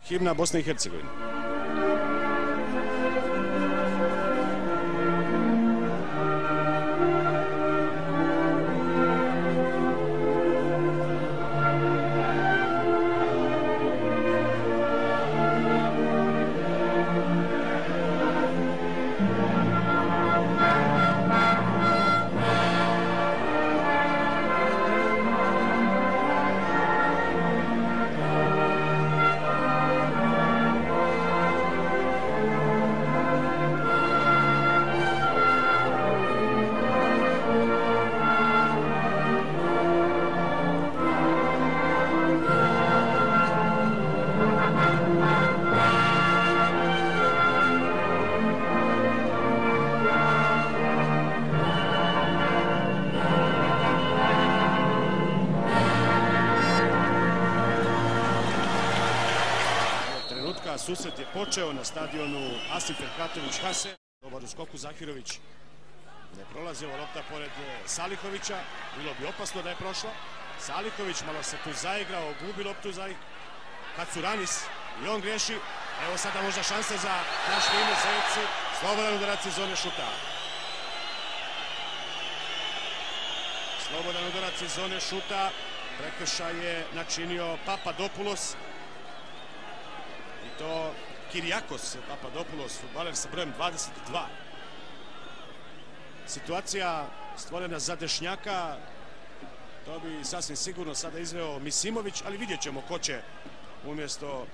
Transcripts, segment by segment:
himna Bosne i Hercegovine. Susret je počeo na stadionu Asif Ferhatović Hase. Dobar u skoku, Zahirović ne prolazi, ova lopta pored Salihovića, bilo bi opasno da je prošla. Salihović malo se tu zaigrao, gubi loptu za Kacuranis i on griješi. Evo sada možda šansa za naš tim Zec, slobodan udarac iz zone šuta. Slobodan udarac iz zone šuta, prekršaj je načinio Papadopoulos. To Kirijakos Papadopoulos, fudbaler sa brojem 22. Situacija stvorena za Dešnjaka, to bi sasvim sigurno sada izveo Misimović, ali vidjet ćemo ko će umjesto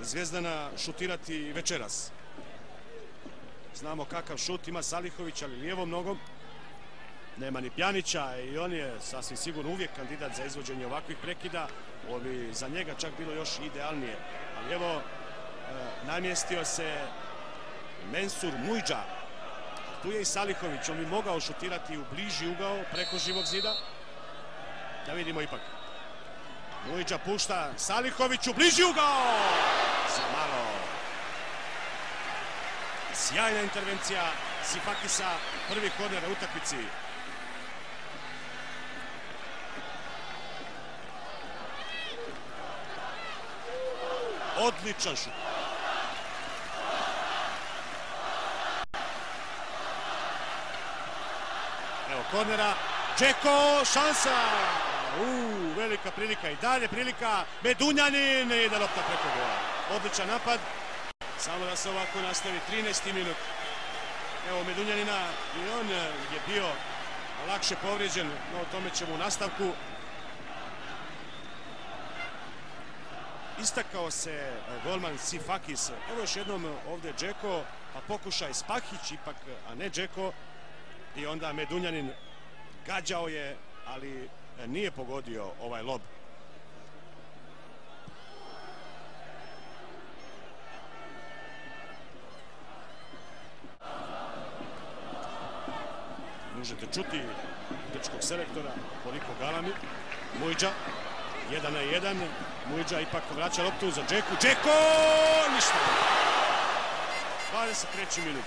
Zvezdana šutirati večeras. Znamo kakav šut ima Salihović, ali lijevom nogom. Nema ni Pjanića i on je sasvim sigurno uvijek kandidat za izvođenje ovakvih prekida. Ovo bi za njega čak bilo još idealnije. Ali evo, namjestio se Mensur Mujdža. Tu je i Salihović, on bi mogao šutirati u bliži ugao preko živog zida. Da vidimo ipak. Mujdža pušta Salihović u bliži ugao! Za malo. Sjajna intervencija Sifakisa, prvi korner na utakmici. Odličan šut. Evo kornera. Džeko, šansa. Velika prilika i dalje prilika. Medunjanin i da lopta preko gola. Odličan napad. Samo da se ovako nastavi 13. minut. Evo Medunjanina i on je bio lakše povrijeđen, no o tome ćemo u nastavku. Istakao se golman Sifakis. Evo još jednom ovdje Džeko, pa pokušaj Spahić ipak, a ne Džeko. I onda Medunjanin gađao je, ali nije pogodio ovaj lob. Možete čuti grčkog selektora koliko galami. Mujdža, 1-1. Mujdža ipak vraća loptu za Džeku. Džeko! Ništa! 23. minut.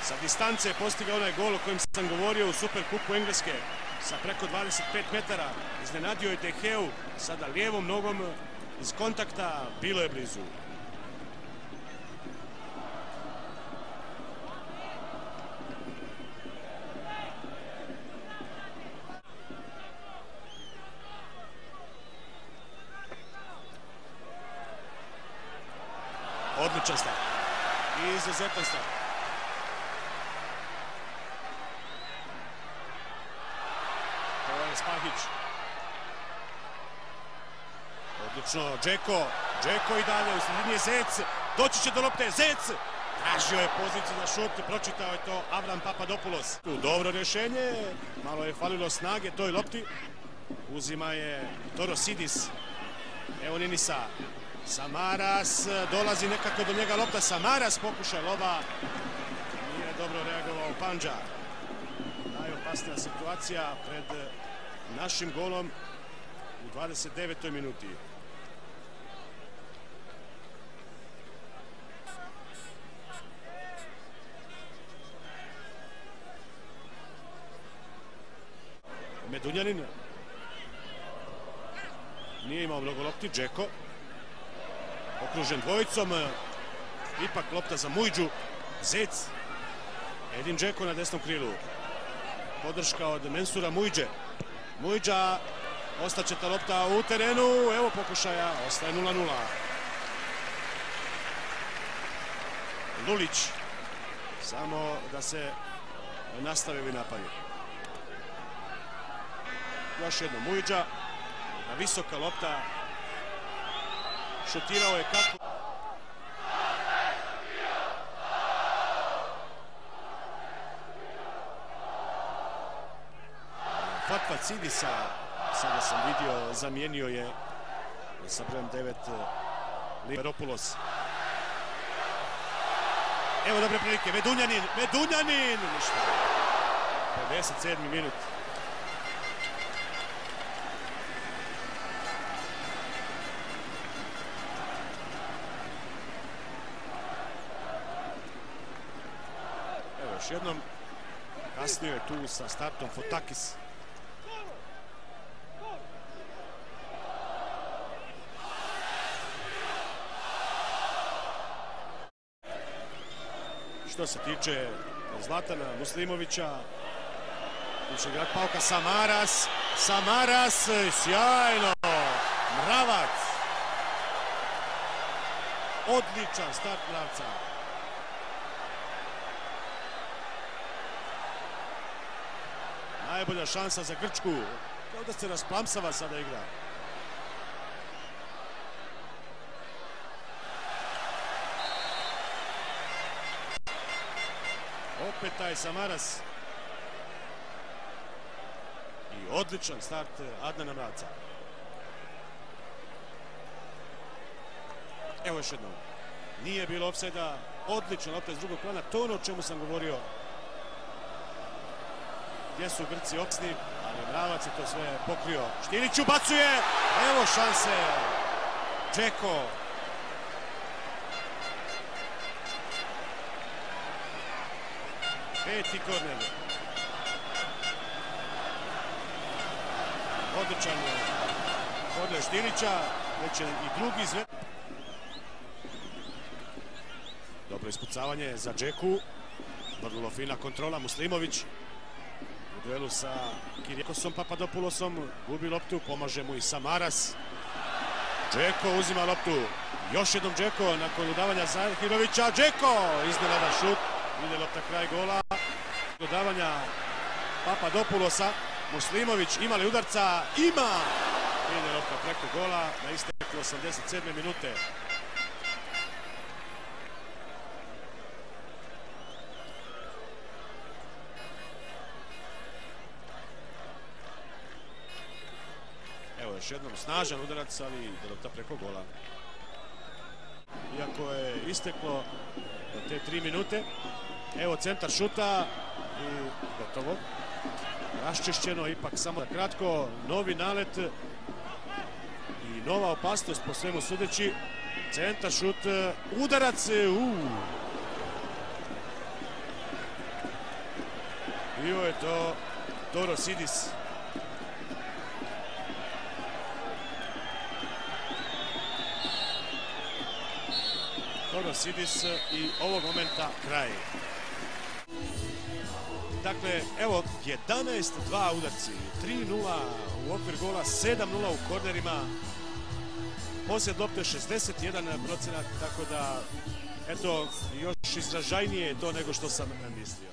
Sa distance je postigao onaj gol o kojem sam govorio u Superkupu Engleske. Sa preko 25 metara iznenadio je De Geu. Sada lijevom nogom iz kontakta, bilo je blizu. Odličan start. Izuzetan start. To je Spahić. Odlično. Džeko. Džeko i dalje. U sredini je Zec. Doći će do lopte. Zec. Tražio je poziciju za šut. Pročitao je to Avram Papadopoulos. Dobro rješenje. Malo je falilo snage toj lopti. Uzima je Torosidis. Evo Ninisa. Samaras, dolazi nekako do njega lopta, Samaras pokušaj loba, nije dobro reagovao Pandža. Najopasnija situacija pred našim golom u 29. minuti. Medunjanin. nije imao mnogo lopti. Džeko okružen dvojicom, ipak lopta za Mujdžu. Zec, Edin Džeko na desnom krilu, podrška od Mensura Mujdže. Mujdža, ostaće ta lopta u terenu, evo pokušaja, ostaje 0-0. Lulić, samo da se nastave ovi napadi. Još jedno Mujdža, visoka lopta, šutirao je kako. Fatva Cidisa, sada sam vidio, zamijenio je sa brojem 9 Liberopulos. Evo dobre prilike, Medunjanin, ništa. 57. minut. Evo još jednom, kasnio je tu sa startom Fotakis. Što se tiče Zlatana Muslimovića, grad Pauka, Samaras, sjajno, Mravac, odličan start Mravca. Najbolja šansa za Grčku, kao da se rasplamsava sada igra. Opet taj Samaras. I odličan start Adnana Mravca. Evo još jednom. Nije bilo ofsajda. Odličan lopta iz drugog plana. To ono o čemu sam govorio. Gdje su Grci opsni, ali Mravac je to sve pokrio. Štilić ubacuje. Evo šanse. Džeko. Peti korner. Odličan korner Štilića. Već je i drugi izved. Dobro ispucavanje za Džeku. Vrlo fina kontrola. Muslimović u duelu sa Kiriakosom Papadopulosom. Gubi loptu. Pomaže mu i Samaras. Džeko uzima loptu. Još jednom Džeko nakon udavanja Zahirovića. Džeko! Iznenadan šut. Ide lopta kraj gola. Dodavanja Papadopulosa. Muslimović ima li udarca? Ima! Ide lopta preko gola na isteku 87. minute. Evo još jednom snažan udarac, ali ide lopta preko gola. Iako je isteklo te 3 minute. Evo centar šuta i gotovo. Raščišćeno, ipak samo da kratko. Novi nalet i nova opasnost po svemu sudeći. Centar šut, udarac. Bio je to Dorosidis. Dorosidis i ovog momenta kraj. Dakle, evo 11-2 udarci, 3-0 u okvir gola, 7-0 u kornerima. Posjed lopte 61%, tako da, eto, još izražajnije je to nego što sam mislio.